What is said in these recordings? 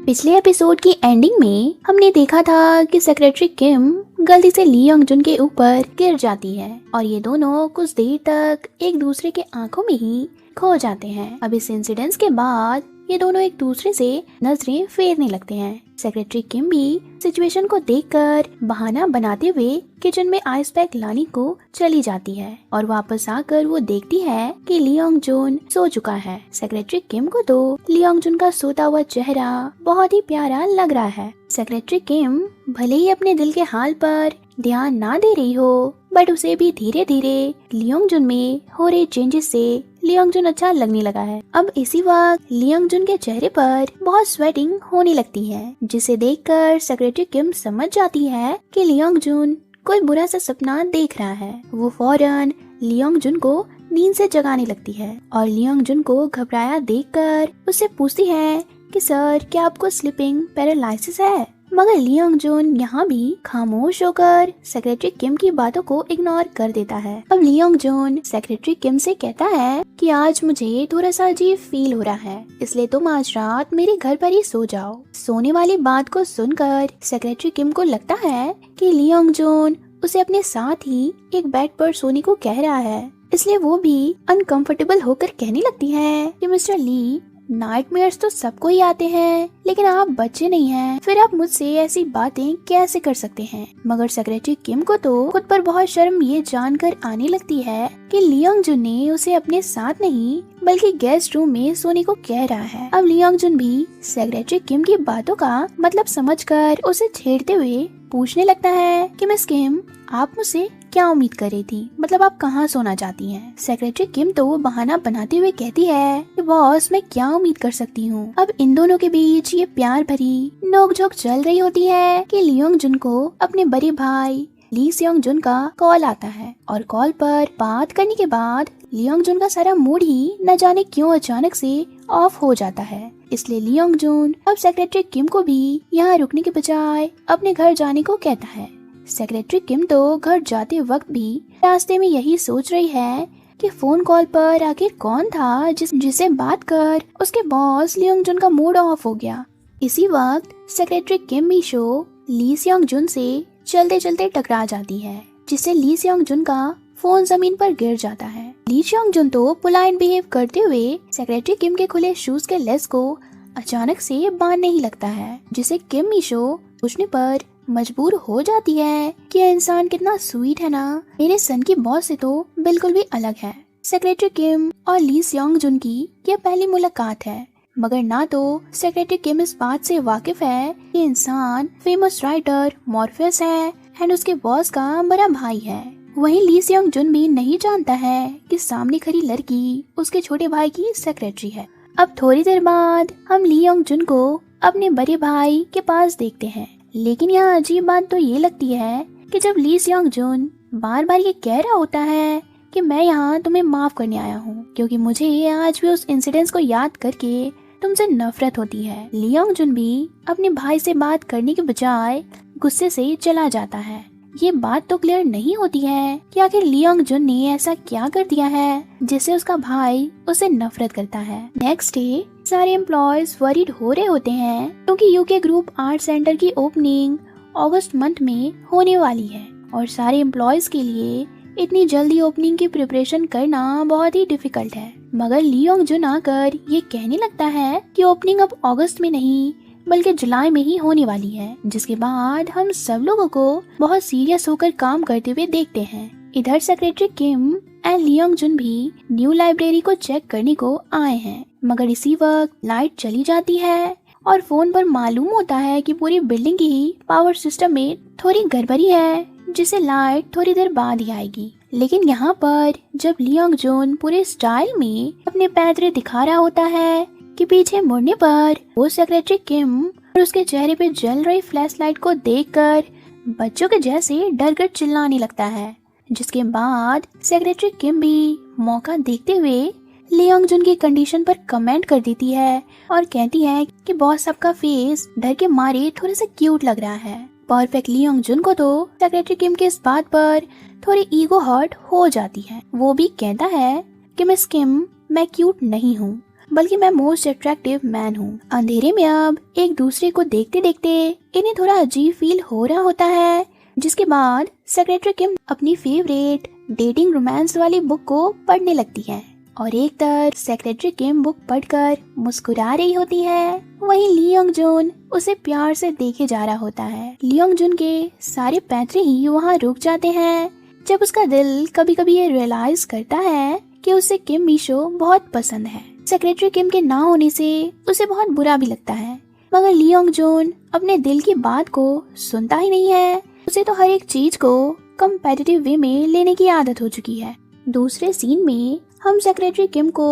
पिछले एपिसोड की एंडिंग में हमने देखा था कि सेक्रेटरी किम गलती से ली योंग जुन के ऊपर गिर जाती है और ये दोनों कुछ देर तक एक दूसरे के आंखों में ही खो जाते हैं। अब इस इंसिडेंस के बाद ये दोनों एक दूसरे से नजरें फेरने लगते हैं। सेक्रेटरी किम भी सिचुएशन को देखकर बहाना बनाते हुए किचन में आइस पैक लाने को चली जाती है और वापस आकर वो देखती है कि ली योंग जुन सो चुका है। सेक्रेटरी किम को तो ली योंग जुन का सोता हुआ चेहरा बहुत ही प्यारा लग रहा है। सेक्रेटरी किम भले ही अपने दिल के हाल पर ध्यान ना दे रही हो, बट उसे भी धीरे धीरे ली योंग जुन में हो रहे चेंजेस से ली योंग जुन अच्छा लगने लगा है। अब इसी वक्त ली योंग जुन के चेहरे पर बहुत स्वेटिंग होने लगती है, जिसे देखकर सेक्रेटरी किम समझ जाती है कि ली योंग जुन कोई बुरा सा सपना देख रहा है। वो फौरन ली योंग जुन को नींद से जगाने लगती है और ली योंग जुन को घबराया देखकर उससे पूछती है कि सर, क्या आपको स्लीपिंग पैरालिसिस है? मगर ली योंग जुन यहाँ भी खामोश होकर सेक्रेटरी किम की बातों को इग्नोर कर देता है। अब ली योंग जुन सेक्रेटरी किम से कहता है कि आज मुझे थोड़ा सा अजीब फील हो रहा है, इसलिए तुम आज रात मेरे घर पर ही सो जाओ। सोने वाली बात को सुनकर सेक्रेटरी किम को लगता है कि ली योंग जुन उसे अपने साथ ही एक बेड पर सोने को कह रहा है, इसलिए वो भी अनकंफर्टेबल होकर कहने लगती है कि मिस्टर ली, नाइटमेयर्स तो सबको ही आते हैं, लेकिन आप बच्चे नहीं हैं, फिर आप मुझसे ऐसी बातें कैसे कर सकते हैं? मगर सेक्रेटरी किम को तो खुद पर बहुत शर्म ये जानकर आने लगती है कि ली योंग जुन ने उसे अपने साथ नहीं बल्कि गेस्ट रूम में सोने को कह रहा है। अब ली योंग जुन भी सेक्रेटरी किम की बातों का मतलब समझकर उसे छेड़ते हुए पूछने लगता है कि मिस किम, आप मुझसे क्या उम्मीद कर रही थी? मतलब आप कहाँ सोना चाहती हैं? सेक्रेटरी किम तो बहाना बनाते हुए कहती है कि बॉस, मैं क्या उम्मीद कर सकती हूँ। अब इन दोनों के बीच ये प्यार भरी नोकझोंक चल रही होती है कि ली योंग जुन को अपने बड़े भाई ली सियोंग जुन का कॉल आता है और कॉल पर बात करने के बाद ली योंग जुन का सारा मूड ही न जाने क्यों अचानक से ऑफ हो जाता है। इसलिए ली योंग जुन अब सेक्रेटरी किम को भी यहाँ रुकने के बजाय अपने घर जाने को कहता है। सेक्रेटरी किम तो घर जाते वक्त भी रास्ते में यही सोच रही है कि फोन कॉल पर आखिर कौन था जिसे बात कर उसके बॉस ली योंग जुन का मूड ऑफ हो गया। इसी वक्त सेक्रेटरी किम मीशो ली सियोंग जुन से चलते चलते टकरा जाती है, जिससे ली सियोंग जुन का फोन जमीन पर गिर जाता है। ली सियोंग जुन तो पोलाइट बिहेव करते हुए सेक्रेटरी किम के खुले शूज के लेस को अचानक से बांधने ही लगता है, जिसे किम मीशो पूछने पर मजबूर हो जाती है कि यह इंसान कितना स्वीट है ना, मेरे सन की बॉस से तो बिल्कुल भी अलग है। सेक्रेटरी किम और ली सियोंग जुन की यह पहली मुलाकात है, मगर ना तो सेक्रेटरी किम इस बात से वाकिफ है कि इंसान फेमस राइटर मॉर्फेस है एंड उसके बॉस का बड़ा भाई है। वहीं ली सियोंग जुन भी नहीं जानता है कि सामने खड़ी लड़की उसके छोटे भाई की सेक्रेटरी है। अब थोड़ी देर बाद हम ली योंग जुन को अपने बड़े भाई के पास देखते हैं, लेकिन यहाँ अजीब बात तो ये लगती है कि जब ली सियोंग जुन बार बार ये कह रहा होता है कि मैं यहाँ तुम्हें माफ करने आया हूँ क्योंकि मुझे आज भी उस इंसिडेंस को याद करके तुमसे नफरत होती है, ली योंग जुन भी अपने भाई से बात करने के बजाय गुस्से से चला जाता है। ये बात तो क्लियर नहीं होती है कि आखिर ली योंग जुन ने ऐसा क्या कर दिया है जिससे उसका भाई उसे नफरत करता है। नेक्स्ट डे सारे एम्प्लॉयज वरीड हो रहे होते हैं क्योंकि यूके ग्रुप आर्ट सेंटर की ओपनिंग अगस्त मंथ में होने वाली है और सारे एम्प्लॉयज के लिए इतनी जल्दी ओपनिंग की प्रिपरेशन करना बहुत ही डिफिकल्ट है। मगर ली योंग जुन आकर ये कहने लगता है कि ओपनिंग अब अगस्त में नहीं बल्कि जुलाई में ही होने वाली है, जिसके बाद हम सब लोगों को बहुत सीरियस होकर काम करते हुए देखते हैं। इधर secretary Kim and Lee Yong Jun भी न्यू लाइब्रेरी को चेक करने को आए हैं, मगर इसी वक्त लाइट चली जाती है और फोन पर मालूम होता है कि पूरी बिल्डिंग की पावर सिस्टम में थोड़ी गड़बड़ी है, जिसे लाइट थोड़ी देर बाद ही आएगी। लेकिन यहाँ पर जब ली योंग जुन पूरे स्टाइल में अपने पैतरे दिखा रहा होता है कि पीछे मुड़ने पर वो सेक्रेटरी किम और उसके चेहरे पे जल रही फ्लैश लाइट को देखकर बच्चों के जैसे डर कर चिल्लाने लगता है, जिसके बाद सेक्रेटरी किम भी मौका देखते हुए ली योंग जुन की कंडीशन पर कमेंट कर देती है और कहती है कि बॉस सबका फेस डर के मारे थोड़ा सा क्यूट लग रहा है। परफेक्ट ली योंग जुन को तो सेक्रेटरी किम के इस बात पर थोड़ी ईगो हर्ट हो जाती है। वो भी कहता है कि मिस किम, मैं क्यूट नहीं हूँ, बल्कि मैं मोस्ट अट्रैक्टिव मैन हूँ। अंधेरे में अब एक दूसरे को देखते देखते इन्हें थोड़ा अजीब फील हो रहा होता है, जिसके बाद सेक्रेटरी किम अपनी फेवरेट डेटिंग रोमांस वाली बुक को पढ़ने लगती है और एक तरफ सेक्रेटरी किम बुक पढ़कर मुस्कुरा रही होती है, वहीं ली योंग जून उसे प्यार से देखे जा रहा होता है। ली योंग जून के सारे पैंतरे ही वहाँ रुक जाते हैं जब उसका दिल कभी कभी ये रियलाइज करता है कि उसे किम मीशो बहुत पसंद है। सेक्रेटरी किम के ना होने से उसे बहुत बुरा भी लगता है, मगर ली योंग जून अपने दिल की बात को सुनता ही नहीं है। उसे तो हर एक चीज को कम्पेटिटिव वे में लेने की आदत हो चुकी है। दूसरे सीन में हम सेक्रेटरी किम को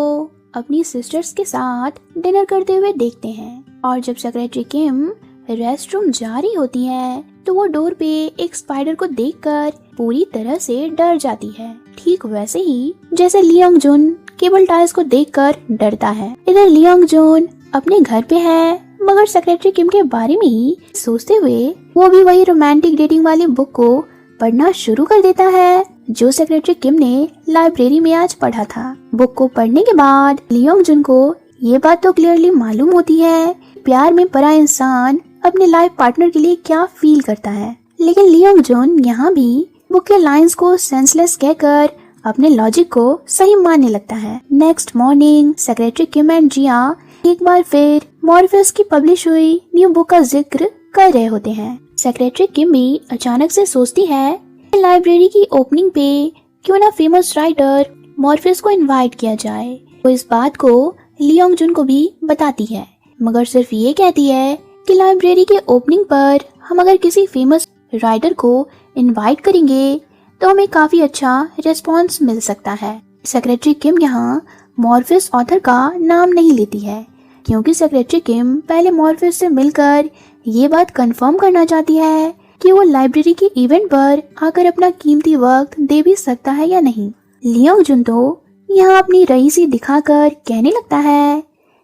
अपनी सिस्टर्स के साथ डिनर करते हुए देखते हैं और जब सेक्रेटरी किम रेस्टरूम जा रही होती है तो वो डोर पे एक स्पाइडर को देखकर पूरी तरह से डर जाती है, ठीक वैसे ही जैसे ली योंग जून केबल टाइज को देखकर डरता है। इधर ली योंग जून अपने घर पे है, मगर सेक्रेटरी किम के बारे में ही सोचते हुए वो भी वही रोमांटिक डेटिंग वाली बुक को पढ़ना शुरू कर देता है जो सेक्रेटरी किम ने लाइब्रेरी में आज पढ़ा था। बुक को पढ़ने के बाद ली योंग जून को ये बात तो क्लियरली मालूम होती है प्यार में पड़ा इंसान अपने लाइफ पार्टनर के लिए क्या फील करता है, लेकिन ली योंग जून यहाँ भी बुक के लाइंस को सेंसलेस कहकर अपने लॉजिक को सही मानने लगता है। Next morning secretary Kim and Jia एक बार फिर मॉर्फेस की पब्लिश हुई न्यू बुक का जिक्र कर रहे होते हैं। सेक्रेटरी किम भी अचानक से सोचती है लाइब्रेरी की ओपनिंग पे क्यों ना फेमस राइटर मॉर्फेस को इनवाइट किया जाए। वो इस बात को ली योंग जून को भी बताती है, मगर सिर्फ ये कहती है कि लाइब्रेरी के ओपनिंग पर हम अगर किसी फेमस राइटर को इनवाइट करेंगे तो हमें काफी अच्छा रिस्पॉन्स मिल सकता है। सेक्रेटरी किम यहाँ मॉर्फेस ऑथर का नाम नहीं लेती है क्योंकि सेक्रेटरी किम पहले मॉर्फेस से मिलकर ये बात कंफर्म करना चाहती है कि वो लाइब्रेरी के इवेंट पर आकर अपना कीमती वक्त दे भी सकता है या नहीं। ली योंग जून तो यहाँ अपनी रईसी दिखाकर कहने लगता है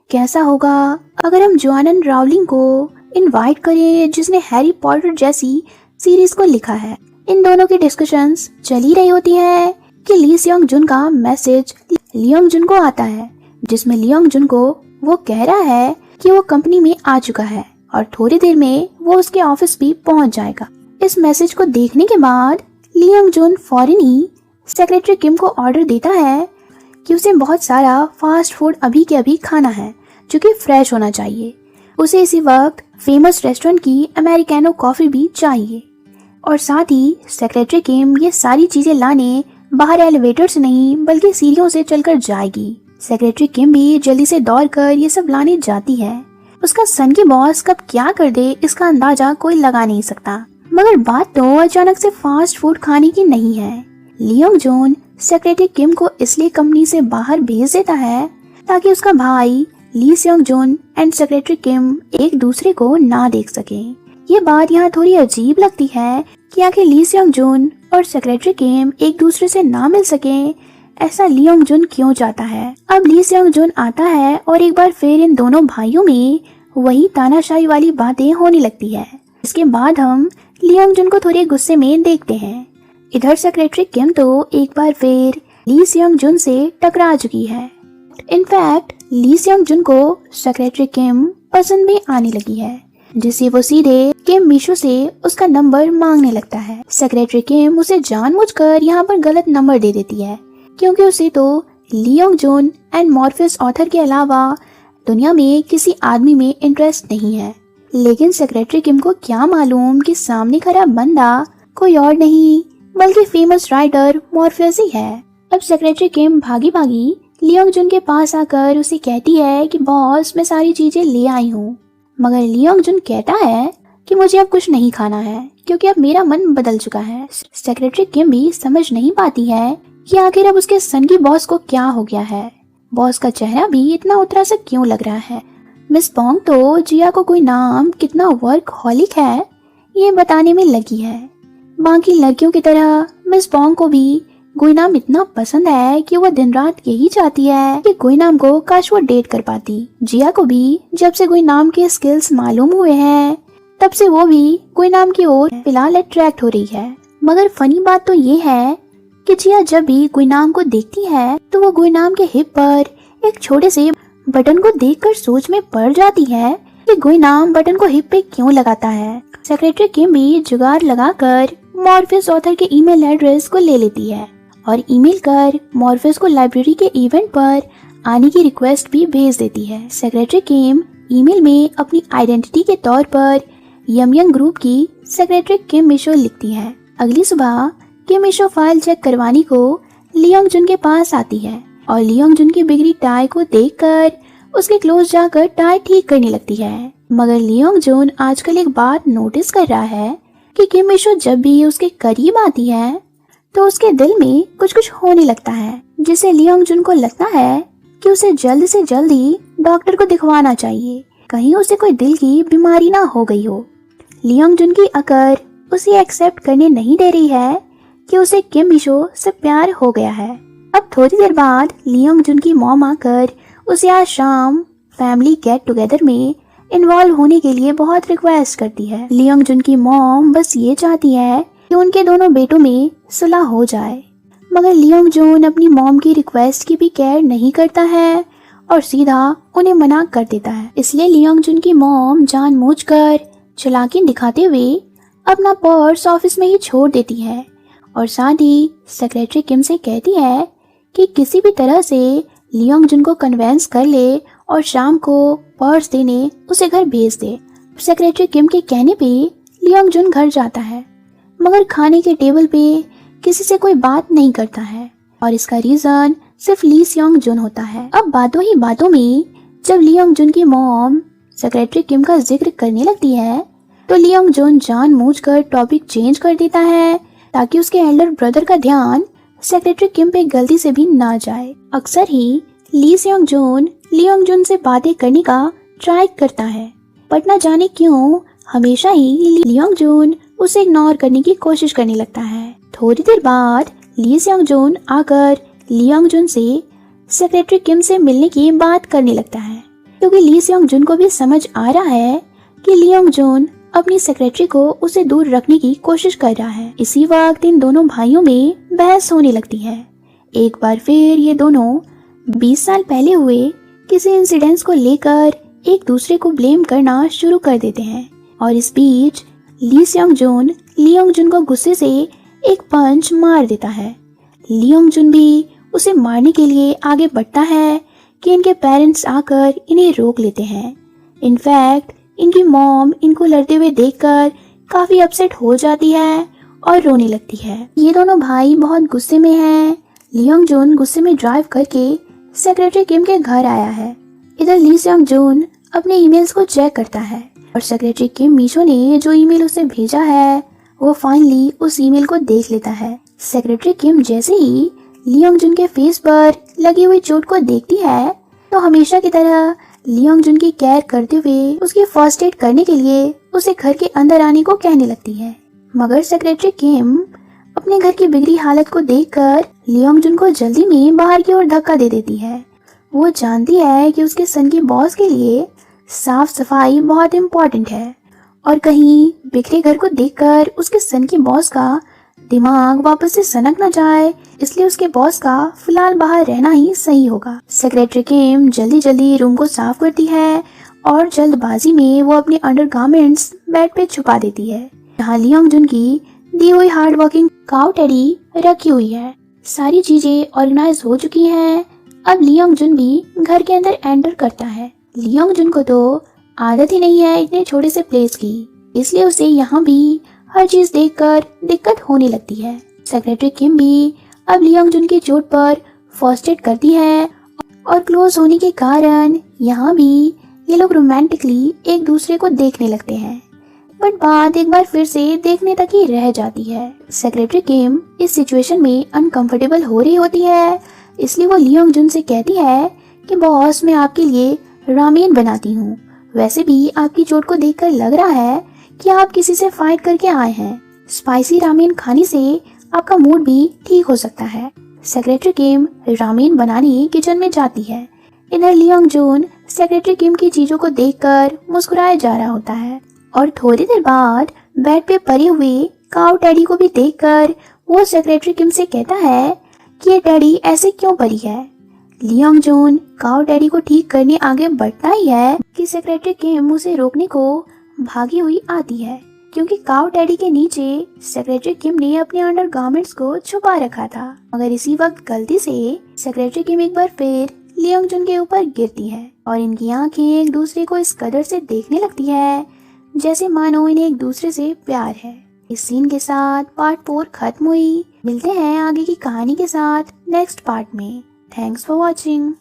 कैसा होगा अगर हम जोआनन राउलिंग को इनवाइट करें जिसने हैरी पॉटर जैसी सीरीज को लिखा है। इन दोनों की डिस्कशंस चल ही रही होती है कि ली योंग जून का मैसेज ली योंग जून को आता है जिसमें ली योंग जून को वो कह रहा है कि वो कंपनी में आ चुका है और थोड़ी देर में वो उसके ऑफिस भी पहुंच जाएगा। इस मैसेज को देखने के बाद ली योंग जून फौरन ही सेक्रेटरी किम को ऑर्डर देता है कि उसे बहुत सारा फास्ट फूड अभी के अभी खाना है जो कि फ्रेश होना चाहिए। उसे इसी वक्त फेमस रेस्टोरेंट की अमेरिकानो कॉफी भी चाहिए और साथ ही सेक्रेटरी किम ये सारी चीजें लाने बाहर एलिवेटर से नहीं बल्कि सीढ़ियों से चलकर जाएगी। सेक्रेटरी किम भी जल्दी से दौड़कर ये सब लाने जाती है। उसका सन की बॉस कब क्या कर दे इसका अंदाजा कोई लगा नहीं सकता, मगर बात तो अचानक से फास्ट फूड खाने की नहीं है। ली योंग जून सेक्रेटरी किम को इसलिए कंपनी से बाहर भेज देता है ताकि उसका भाई ली योंग जून एंड सेक्रेटरी किम एक दूसरे को ना देख सके। ये बात यहाँ थोड़ी अजीब लगती है कि आखिर ली योंग जून और सेक्रेटरी किम एक दूसरे से ना मिल सके, ऐसा ली योंग जून क्यों चाहता है। अब ली योंग जून आता है और एक बार फिर इन दोनों भाइयों में वही तानाशाही वाली बातें होने लगती है। इसके बाद हम ली योंग जून को थोड़े गुस्से में देखते हैं। इधर सेक्रेटरी किम तो एक बार फिर ली योंग जून से टकरा चुकी है। इनफैक्ट ली योंग जून को सेक्रेटरी किम पसंद भी आने लगी है, जिससे वो सीधे किम मीशो से उसका नंबर मांगने लगता है। सेक्रेटरी किम उसे जानबूझकर यहाँ पर गलत नंबर दे देती है क्योंकि उसे तो ली योंग जून एंड मॉर्फेस ऑथर के अलावा दुनिया में किसी आदमी में इंटरेस्ट नहीं है। लेकिन सेक्रेटरी किम को क्या मालूम कि सामने खड़ा बंदा कोई और नहीं बल्कि फेमस राइटर मॉर्फेस ही है। अब सेक्रेटरी किम भागी भागी ली योंग जून के पास आकर उसे कहती है कि बॉस मैं सारी चीजें ले आई हूँ, मगर ली योंग जून कहता है कि मुझे अब कुछ नहीं खाना है क्योंकि अब मेरा मन बदल चुका है। सेक्रेटरी किम भी समझ नहीं पाती है कि आखिर अब उसके सन की बॉस को क्या हो गया है। बॉस का चेहरा भी इतना उतरा सा क्यों लग रहा है। मिस पोंग तो जिया को कोई नाम कितना वर्कहॉलिक है ये बताने में लगी है। बाकी लड़कियों की तरह मिस पोंग को भी गुइनाम इतना पसंद है कि वो दिन रात यही चाहती है कि गुइनाम को काश वो डेट कर पाती। जिया को भी जब से गुइनाम के स्किल्स मालूम हुए हैं तब से वो भी गुइनाम की ओर फिलहाल अट्रैक्ट हो रही है। मगर फनी बात तो ये है कि जिया जब भी गुइनाम को देखती है तो वो गुइनाम के हिप पर एक छोटे से बटन को देखकर सोच में पड़ जाती है कि गुइनाम बटन को हिप पे क्यों लगाता है। सेक्रेटरी किम भी जुगाड़ लगाकर मॉर्फिस ऑथर के ईमेल एड्रेस को ले लेती है और ईमेल कर मॉर्फिस को लाइब्रेरी के इवेंट पर आने की रिक्वेस्ट भी भेज देती है। सेक्रेटरी किम ईमेल में अपनी आइडेंटिटी के तौर पर यमयंग ग्रुप की सेक्रेटरी किम मिशो लिखती है। अगली सुबह किम मिशो फाइल चेक करवाने को लियोंग जुन के पास आती है और लियोंग जुन की बिगड़ी टाई को देखकर उसके क्लोज जाकर टाई ठीक करने लगती है। मगर लियोंग जुन आजकल एक बात नोटिस कर रहा है कि किम मिशो जब भी उसके करीब आती है तो उसके दिल में कुछ कुछ होने लगता है, जिससे लियोंग जुन को लगता है कि उसे जल्द से जल्द ही डॉक्टर को दिखवाना चाहिए, कहीं उसे कोई दिल की बीमारी ना हो गई हो। लियोंग जुन की अकल उसे एक्सेप्ट करने नहीं दे रही है कि उसे किम मिशो से प्यार हो गया है। अब थोड़ी देर बाद लियोंग जुन की मॉम आकर उसे आज शाम फैमिली गेट टुगेदर में इन्वॉल्व होने के लिए बहुत रिक्वेस्ट करती है। लियोंग जुन की मॉम बस ये चाहती है कि उनके दोनों बेटों में सुलह हो जाए, मगर लियोंग जुन अपनी मॉम की रिक्वेस्ट की भी केयर नहीं करता है और सीधा उन्हें मना कर देता है। इसलिए लियोंग जुन की मॉम जानबूझकर चालाकी दिखाते हुए अपना पर्स ऑफिस में ही छोड़ देती है और साथ ही सेक्रेटरी किम से कहती है कि किसी भी तरह से लियोंग जुन को कन्वेंस कर ले और शाम को पर्स देने उसे घर भेज दे। सेक्रेटरी किम के कहने पे लियोंग जुन घर जाता है, मगर खाने के टेबल पे किसी से कोई बात नहीं करता है और इसका रीजन सिर्फ ली सियोंग जुन होता है। अब बातों ही बातों में जब लियोंग जुन की मॉम सेक्रेटरी किम का जिक्र करने लगती है तो लियोंग जुन जानबूझकर टॉपिक चेंज कर देता है ताकि उसके एल्डर ब्रदर का ध्यान सेक्रेटरी किम पे गलती से भी ना जाए। अक्सर ही ली सियोंग जुन लियोंग जुन से बातें करने का ट्राई करता है, बट न जाने क्यों हमेशा ही लियोंग जुन उसे इग्नोर करने की कोशिश करने लगता है। थोड़ी देर बाद ली सियोंग जुन आकर लियोंग जुन से सेक्रेटरी किम से मिलने की बात करने लगता है, क्योंकि ली सियोंग जुन को भी समझ आ रहा है कि लियोंग जुन अपनी सेक्रेटरी को उसे दूर रखने की कोशिश कर रहा है। इसी वक्त इन दोनों भाइयों में बहस होने लगती है। एक बार फिर ये दोनों 20 साल पहले हुए किसी इंसिडेंट्स को लेकर एक दूसरे को ब्लेम करना शुरू कर देते हैं और इस बीच ली सियोंग जुन लियोंग जुन को गुस्से से एक पंच मार देता है। लियोंग जुन भी उसे मारने के लिए आगे बढ़ता है कि इनके पेरेंट्स आकर इन्हें रोक लेते हैं। इनफैक्ट इनकी मॉम इनको लड़ते हुए देखकर काफी अपसेट हो जाती है और रोने लगती है। ये दोनों भाई बहुत गुस्से में हैं। लियोंग जुन गुस्से में ड्राइव करके सेक्रेटरी किम के घर आया है। इधर ली सियोंग जुन अपने ईमेल्स को चेक करता है और सेक्रेटरी किम मिशो ने जो ईमेल उसे भेजा है वो फाइनली उस ईमेल को देख लेता है। सेक्रेटरी किम जैसे ही लियोंग जुन के फेस पर लगी हुई चोट को देखती है तो हमेशा की तरह लियोंग जुन की केयर करते हुए उसकी फर्स्ट एड करने के लिए उसे घर के अंदर आने को कहने लगती है। मगर सेक्रेटरी किम अपने घर की बिगड़ी हालत को देखकर लियोंग जुन को जल्दी में बाहर की ओर धक्का दे देती है। वो जानती है कि उसके सन की बॉस के लिए साफ सफाई बहुत इम्पोर्टेंट है और कहीं बिखरे घर को देखकर उसके सन की बॉस का दिमाग वापस से सनक न जाए, इसलिए उसके बॉस का फिलहाल बाहर रहना ही सही होगा। सेक्रेटरी किम जल्दी जल्दी रूम को साफ करती है और जल्दबाजी में वो अपने अंडरगारमेंट्स बेड पे छुपा देती है। यहाँ लियोंग जुन की दी हुई हार्ड वर्किंग काउ टेडी रखी हुई है। सारी चीजें ऑर्गेनाइज हो चुकी हैं। अब लियोंग जुन भी घर के अंदर एंटर करता है। लियोंग जुन को तो आदत ही नहीं है इतने छोटे से प्लेस की, इसलिए उसे यहाँ भी हर चीज देखकर दिक्कत होने लगती है। सेक्रेटरी किम भी अब लियोंग जुन की चोट पर फर्स्ट एड करती है और क्लोज होने के कारण यहाँ भी ये लोग रोमांटिकली एक दूसरे को देखने लगते हैं, बट बात एक बार फिर से देखने तक ही रह जाती है। सेक्रेटरी किम इस सिचुएशन में अनकंफर्टेबल हो रही होती है, इसलिए वो लियोंग जुन से कहती है कि बॉस मैं आपके लिए रामेन बनाती हूँ। वैसे भी आपकी चोट को देखकर लग रहा है कि आप किसी से फाइट करके आए हैं। स्पाइसी रामेन खाने से आपका मूड भी ठीक हो सकता है। सेक्रेटरी किम रामेन बनाने किचन में जाती है। इधर लियोंग जुन सेक्रेटरी किम की चीजों को देखकर मुस्कुराया जा रहा होता है और थोड़ी देर बाद बेड पे पड़े हुए काउ टेडी को भी देखकर वो सेक्रेटरी किम से कहता है कि ये टेडी ऐसे क्यों पड़ी है। लियोंग जून काओ डैडी को ठीक करने आगे बढ़ता ही है कि सेक्रेटरी किम उसे रोकने को भागी हुई आती है, क्योंकि काओ डैडी के नीचे सेक्रेटरी किम ने अपने अंडरगारमेंट्स को छुपा रखा था। मगर इसी वक्त गलती से सेक्रेटरी किम एक बार फिर लियोंग जून के ऊपर गिरती है और इनकी आंखें एक दूसरे को इस कदर से देखने लगती है जैसे मानो इन्हें एक दूसरे से प्यार है। इस सीन के साथ पार्ट 4 खत्म हुई। मिलते हैं आगे की कहानी के साथ नेक्स्ट पार्ट में। Thanks for watching.